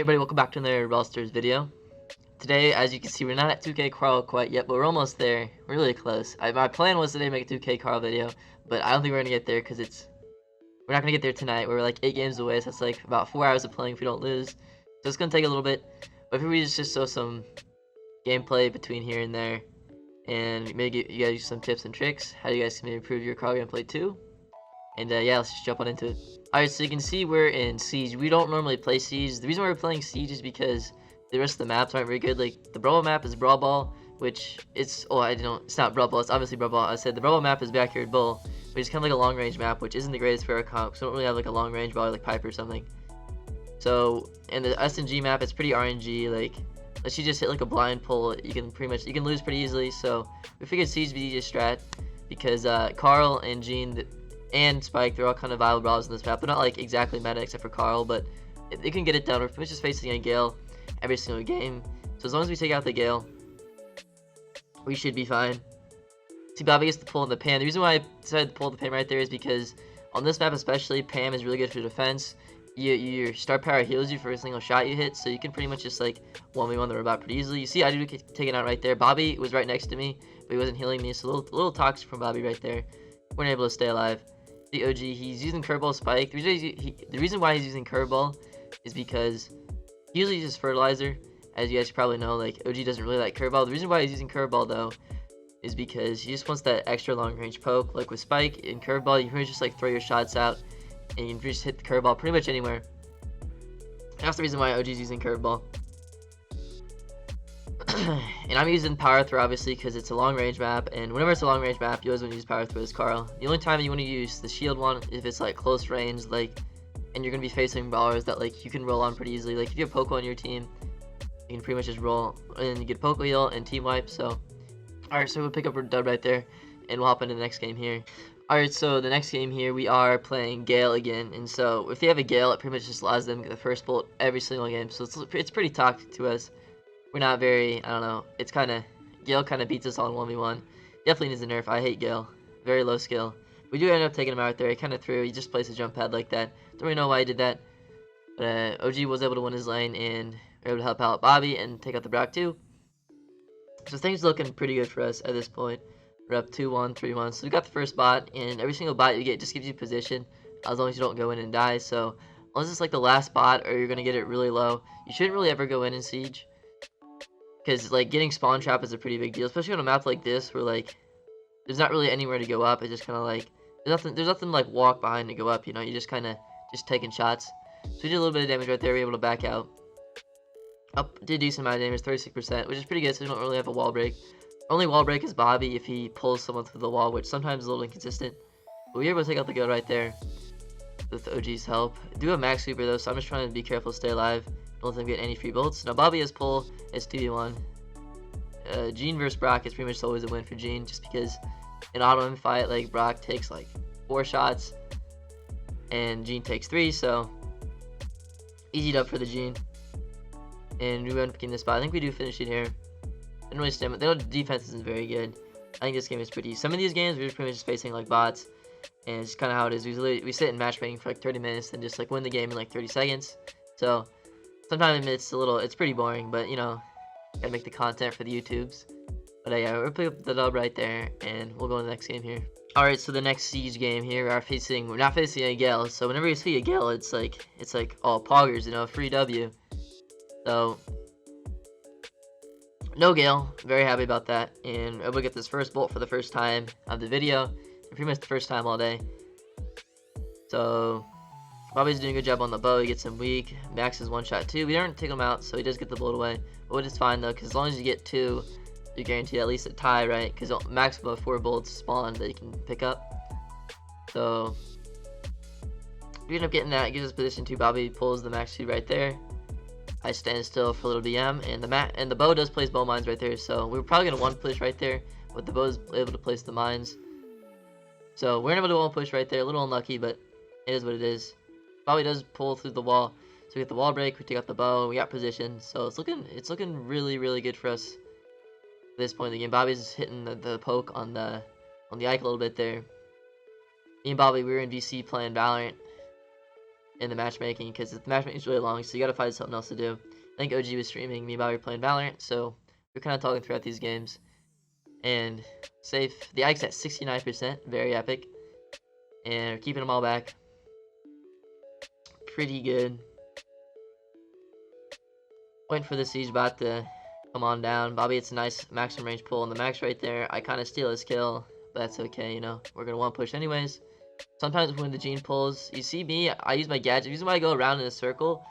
Hey everybody, welcome back to another Brawl Stars video. Today, as you can see, we're not at 2K Carl quite yet, but we're almost there. We're really close. My plan was today to make a 2K Carl video, but I don't think we're gonna get there because we're not gonna get there tonight. We're like 8 games away, so that's like about 4 hours of playing if we don't lose. So it's gonna take a little bit, but if we just show some gameplay between here and there, and maybe give you guys some tips and tricks, how you guys can maybe improve your Carl gameplay too. And yeah, let's just jump on into it. Alright, so you can see we're in Siege. We don't normally play Siege. The reason why we're playing Siege is because the rest of the maps aren't very good. Like, the Brawl map is Brawl Ball, which it's not Brawl Ball, it's obviously Brawl Ball. I said the Brawl map is Backyard Bull, which is kind of like a long range map, which isn't the greatest for our comp, because we don't really have like a long range brawler like Piper or something. So, in the SNG map, it's pretty RNG, like, unless you just hit like a blind pull, you can lose pretty easily. So, we figured Siege would be the easiest strat, because Carl and Jean and Spike, they're all kind of viable brawlers in this map. They're not like exactly meta except for Carl, but they can get it done. We're pretty much just facing a Gale every single game. So as long as we take out the Gale, we should be fine. See, Bobby gets the pull in the Pam. The reason why I decided to pull the Pam right there is because on this map especially, Pam is really good for defense. Your star power heals you for a single shot you hit, so you can pretty much just like 1v1 the robot pretty easily. You see, I do taken out right there. Bobby was right next to me, but he wasn't healing me, so a little toxic from Bobby right there. We're not able to stay alive. The OG, he's using Curveball Spike. The reason why he's using Curveball is because he usually uses Fertilizer. As you guys probably know, like, OG doesn't really like Curveball. The reason why he's using Curveball, though, is because he just wants that extra long-range poke. Like, with Spike and Curveball, you can just, like, throw your shots out, and you can just hit the Curveball pretty much anywhere. That's the reason why OG's using Curveball. And I'm using Power Throw obviously because it's a long range map, and whenever it's a long range map, you always want to use Power Throw as Carl. The only time you want to use the shield one is if it's like close range, like, and you're gonna be facing brawlers that like you can roll on pretty easily. Like if you have Poco on your team, you can pretty much just roll and you get Poco heal and team wipe. So, alright, so we'll pick up our dub right there, and we'll hop into the next game here. Alright, so the next game here we are playing Gale again, and so if they have a Gale, it pretty much just allows them to get the first bullet every single game. So it's pretty toxic to us. We're not very, I don't know, it's kind of, Gale kind of beats us on 1v1. Definitely needs a nerf. I hate Gale. Very low skill. We do end up taking him out there. He kind of threw, he just placed a jump pad like that. Don't really know why he did that. But OG was able to win his lane, and we were able to help out Bobby and take out the Brock too. So things are looking pretty good for us at this point. We're up 2-1, 3-1. So we got the first bot, and every single bot you get just gives you position, as long as you don't go in and die. So unless it's like the last bot, or you're going to get it really low, you shouldn't really ever go in Siege. Because, like, getting spawn trap is a pretty big deal, especially on a map like this, where, like, there's not really anywhere to go up. It's just kind of, like, there's nothing, like, walk behind to go up, you know? You're just kind of just taking shots. So we did a little bit of damage right there. We were able to back out. Did a decent amount of damage, 36%, which is pretty good, so we don't really have a wall break. Only wall break is Bobby if he pulls someone through the wall, which sometimes is a little inconsistent. But we were able to take out the goat right there with OG's help. I do have max sweeper, though, so I'm just trying to be careful to stay alive. Don't let them get any free bullets. Now Bobby has pull. It's 2v1. Jean versus Brock is pretty much always a win for Jean, just because in auto fight, like, Brock takes like 4 shots and Jean takes 3, so easy dub for the Jean. And we went up getting this spot. I think we do finish it here. Didn't really stem it. The defense isn't very good. I think this game is pretty easy. Some of these games we're pretty much just facing like bots, and it's kind of how it is. We sit in matchmaking for like 30 minutes and just like win the game in like 30 seconds. So sometimes it's pretty boring, but you know, gotta make the content for the YouTubes. But yeah, we'll pick up the dub right there, and we'll go to the next game here. Alright, so the next Siege game here, we're not facing a Gale, so whenever you see a Gale, it's like all poggers, you know, free W. So, no Gale, very happy about that, and we'll get this first bolt for the first time of the video, pretty much the first time all day. So, Bobby's doing a good job on the bow. He gets him weak. Max is 1-shot 2. We don't take him out, so he does get the bullet away. But it's fine though, because as long as you get 2, you're guaranteed at least a tie, right? Because Max will have 4 bullets spawned that you can pick up. So we end up getting that. It gives us position 2. Bobby pulls the Max 2 right there. I stand still for a little BM, and the bow does place bow mines right there. So we were probably gonna 1-push right there, but the bow is able to place the mines. So we're able to 1-push right there. A little unlucky, but it is what it is. Bobby does pull through the wall, so we get the wall break, we take out the bow, we got position, so it's looking really, really good for us at this point in the game. Bobby's hitting the poke on the Ike a little bit there. Me and Bobby, we were in VC playing Valorant, in the matchmaking because the matchmaking is really long, so you gotta find something else to do. I think OG was streaming, me and Bobby were playing Valorant, so we're kind of talking throughout these games. And safe. The Ike's at 69%, very epic. And we're keeping them all back. Pretty good. Waiting for the siege bot to come on down. Bobby hits a nice maximum range pull on the max right there. I kind of steal his kill, but that's okay, you know. We're going to one push anyways. Sometimes when the Gene pulls, you see me, I use my gadget. The reason why I go around in a circle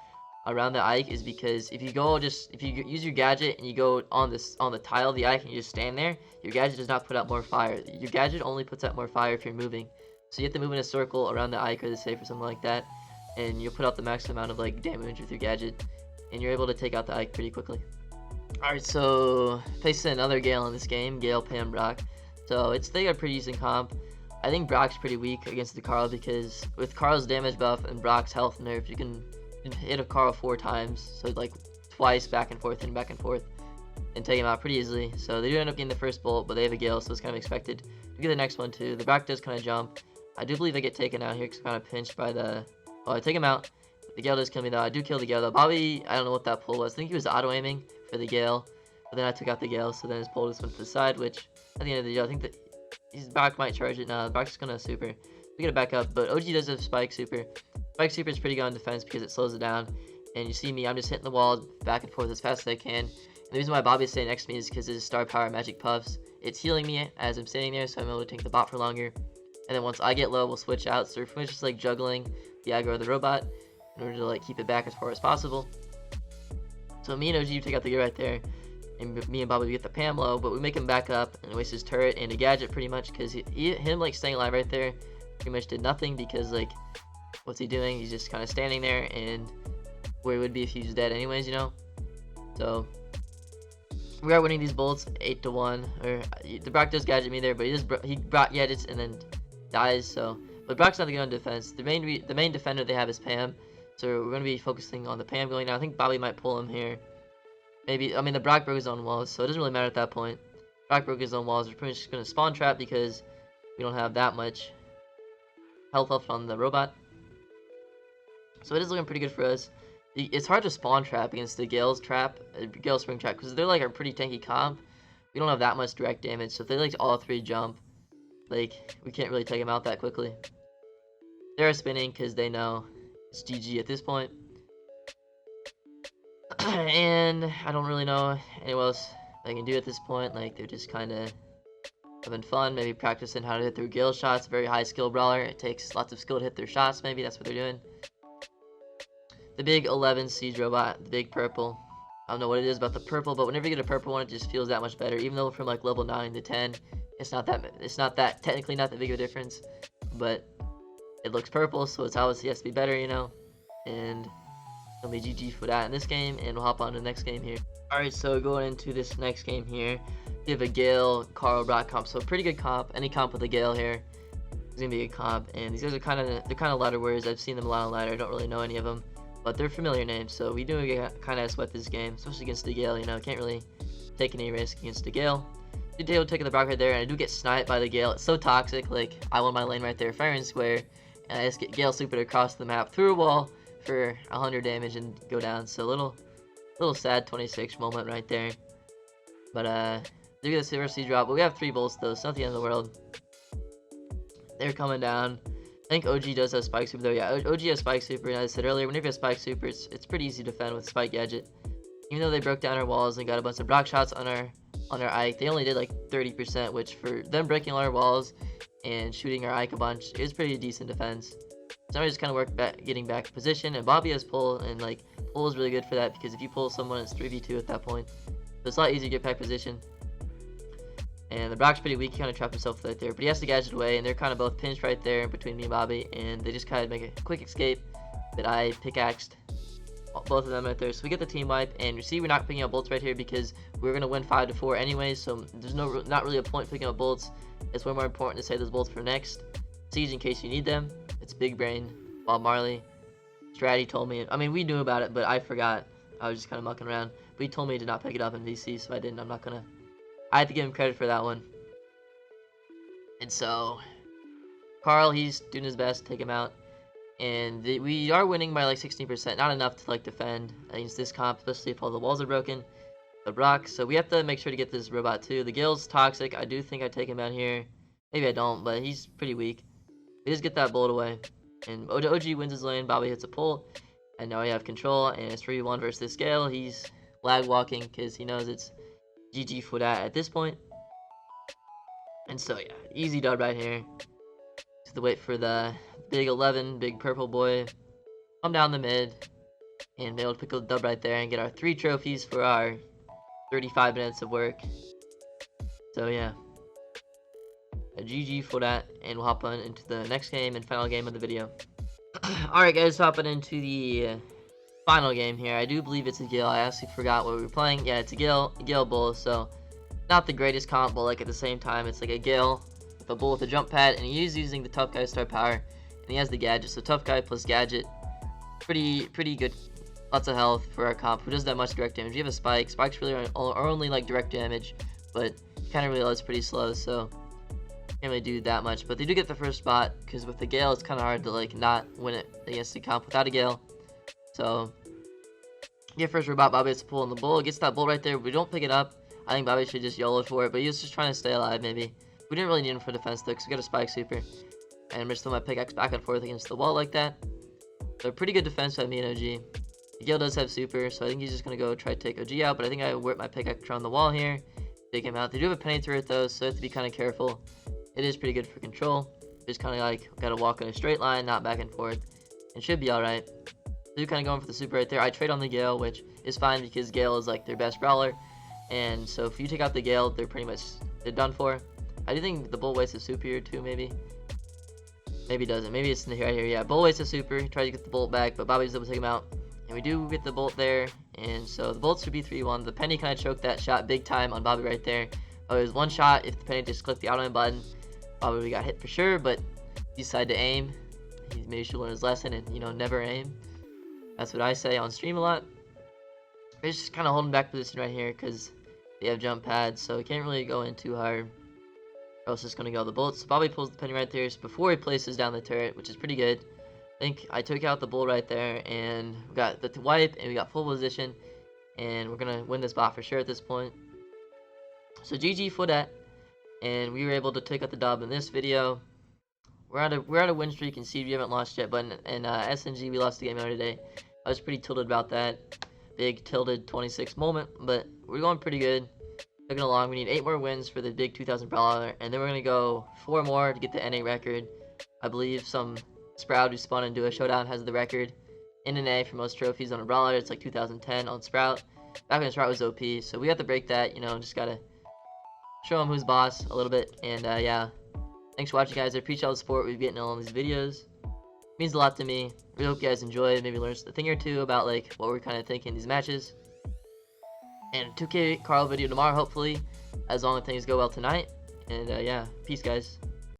around the Ike is because if you use your gadget and you go on the tile of the Ike and you just stand there, your gadget does not put out more fire. Your gadget only puts out more fire if you're moving. So you have to move in a circle around the Ike or the safe or something like that, and you'll put out the max amount of like damage with your gadget, and you're able to take out the Ike pretty quickly. Alright, so facing another Gale in this game, Gale, Pam, Brock. So they got a pretty decent comp. I think Brock's pretty weak against the Carl because with Carl's damage buff and Brock's health nerf, you can hit a Carl 4 times, so like twice back and forth, and take him out pretty easily. So they do end up getting the first bolt, but they have a Gale, so it's kind of expected to get the next one too. The Brock does kind of jump. I do believe I get taken out here because I'm kind of pinched by the... Oh, I take him out. The Gale does kill me though. I do kill the Gale though. Bobby, I don't know what that pull was. I think he was auto-aiming for the Gale, but then I took out the Gale, so then his pull just went to the side, which at the end of the day, I think that his back might charge it. No, the Brock's just gonna super. We get it back up, but OG does have Spike super. Spike super is pretty good on defense because it slows it down. And you see me, I'm just hitting the wall back and forth as fast as I can. And the reason why Bobby's staying next to me is because his star power magic puffs. It's healing me as I'm standing there, so I'm able to take the bot for longer. And then once I get low, we'll switch out. So we're just like juggling the aggro of the robot in order to like keep it back as far as possible. So me and OG take out the gear right there, and me and Bobby get the Pam low, but we make him back up and waste his turret and a gadget pretty much because him like staying alive right there pretty much did nothing because like what's he doing? He's just kind of standing there and where he would be if he was dead anyways, you know. So we are winning these bolts 8-1. Or the Brock does gadget me there, but he brought gadgets and then dies. So, but Brock's not the good on defense. The main defender they have is Pam, so we're gonna be focusing on the Pam going down. I think Bobby might pull him here. Maybe, I mean, the Brock broke his own walls, so it doesn't really matter at that point. Brock broke his own walls. We're pretty much just gonna spawn trap because we don't have that much health left on the robot. So it is looking pretty good for us. It's hard to spawn trap against the Gale's trap, Gale spring trap, because they're like a pretty tanky comp. We don't have that much direct damage, so if they like all 3 jump, like we can't really take them out that quickly. They're spinning because they know it's GG at this point. And I don't really know anyone else they can do at this point. Like they're just kind of having fun, maybe practicing how to hit their Gale shots. Very high skill brawler. It takes lots of skill to hit their shots. Maybe that's what they're doing. The big 11 siege robot, the big purple. I don't know what it is about the purple, but whenever you get a purple one, it just feels that much better. Even though from like level 9 to 10, it's not that technically not that big of a difference, but it looks purple, so it's obviously has to be better, you know. And it'll be GG for that in this game, and we'll hop on to the next game here. Alright, so going into this next game here, we have a Gale, Carl, Brock comp. So pretty good comp. Any comp with a Gale here is gonna be a good comp. And these guys are kind of ladder warriors. I've seen them a lot on ladder. I don't really know any of them, but they're familiar names. So we do kind of sweat this game, especially against the Gale. You know, can't really take any risk against the Gale. Good deal taking the Brock right there, and I do get sniped by the Gale. It's so toxic. Like I won my lane right there, fair and square, and I just get Gale supered across the map through a wall for 100 damage and go down. So a little sad 26 moment right there. But they get a silver siege drop, but we have 3 bolts though, so not the end of the world. They're coming down. I think OG does have spike super though. Yeah, OG has spike super, and as I said earlier, whenever you have spike super, it's pretty easy to defend with spike gadget. Even though they broke down our walls and got a bunch of Brock shots on our Ike, they only did like 30%, which for them breaking all our walls and shooting our Ike a bunch is pretty decent defense. So I just kind of work back, getting back in position, and Bobby has pull, and like pull is really good for that because if you pull someone, it's 3v2 at that point. So it's a lot easier to get back position. And the Brock's pretty weak, he kind of trapped himself right there, but he has to gadget away, and they're kind of both pinched right there between me and Bobby, and they just kind of make a quick escape that I pickaxed both of them right there. So we get the team wipe, and you see we're not picking up bolts right here because we're going to win 5-4 anyways, so there's not really a point picking up bolts. It's way more important to save those bolts for next siege in case you need them. It's big brain. Bob Marley. Stratty told me. I mean, we knew about it, but I forgot. I was just kind of mucking around. But he told me to not pick it up in VC, so I didn't. I'm not going to. I have to give him credit for that one. And so, Carl, he's doing his best to take him out. And we are winning by like 16%, not enough to like defend against this comp, especially if all the walls are broken. The Brock, so we have to make sure to get this robot too. The Gale's toxic. I do think I take him out here. Maybe I don't, but he's pretty weak. We just get that bullet away. And OG wins his lane, Bobby hits a pull. And now we have control, and it's 3v1 versus this Gale. He's lag walking because he knows it's GG for that at this point. And so yeah, easy dub right here. Just to wait for the big 11, big purple boy, come down the mid, and be able to pick a dub right there and get our 3 trophies for our 35 minutes of work. So yeah, a GG for that, and we'll hop on into the next game and final game of the video. Alright guys, hopping into the final game here. I do believe it's a Gale. I actually forgot what we were playing. Yeah, it's a Gale bull, so not the greatest comp, but like at the same time, it's like a Gale with a bull with a jump pad, and he's using the tough guy star power, and he has the gadget. So tough guy plus gadget, pretty good. Lots of health for our comp who doesn't have much direct damage. You have a Spike. Spikes really are only like direct damage, but kind of really is pretty slow, so can't really do that much. But they do get the first spot because with the Gale, it's kind of hard to like not win it against the comp without a Gale. So get first robot. Bobby gets a pull on the bull. Gets that bull right there. We don't pick it up. I think Bobby should just YOLO for it, but he was just trying to stay alive. Maybe we didn't really need him for defense though, because we got a Spike super, and I'm just throwing my pickaxe back and forth against the wall like that. So pretty good defense by me and OG. Gale does have super, so I think he's just going to go try to take OG out, but I think I whip my pickaxe around the wall here, take him out. They do have a penny turret though, so I have to be kind of careful. It is pretty good for control. Just kind of like, got to walk in a straight line, not back and forth, and should be alright. They're kind of going for the super right there. I trade on the Gale, which is fine because Gale is like their best brawler, and so if you take out the Gale, they're done for. I do think the bull wastes a super here too, maybe it doesn't. Maybe it's right here. Yeah, bull wastes a super. He tries to get the bolt back, but Bobby's able to take him out. And we do get the bolt there, and so the bolt should be 3-1. The penny kind of choked that shot big time on Bobby right there. Oh, it was one shot. If the penny just clicked the auto button, Bobby got hit for sure, but he decided to aim. He maybe should learn his lesson and, you know, never aim. That's what I say on stream a lot. We're just kind of holding back position right here because they have jump pads, so we can't really go in too hard. Or else it's going to go the bullets. So Bobby pulls the penny right there before he places down the turret, which is pretty good. I think I took out the bull right there, and we got the wipe, and we got full position, and we're gonna win this bot for sure at this point. So GG for that, and we were able to take out the dub in this video. We're at a win streak, and Seed we haven't lost yet, but in SNG we lost the game earlier today. I was pretty tilted about that, big tilted 26 moment, but we're going pretty good. Looking along, we need 8 more wins for the big 2000 brawler, and then we're gonna go 4 more to get the NA record. I believe some Sprout who spawned into a showdown has the record in NA for most trophies on a brawler. It's like 2010 on Sprout. Back when Sprout was OP, so we have to break that. You know, just gotta show him who's boss a little bit. And yeah, thanks for watching, guys. I appreciate all the support we've getting on these videos. It means a lot to me. Really hope you guys enjoyed. Maybe learned a thing or two about like what we're kind of thinking in these matches. And 2K Carl video tomorrow, hopefully, as long as things go well tonight. And yeah, peace, guys.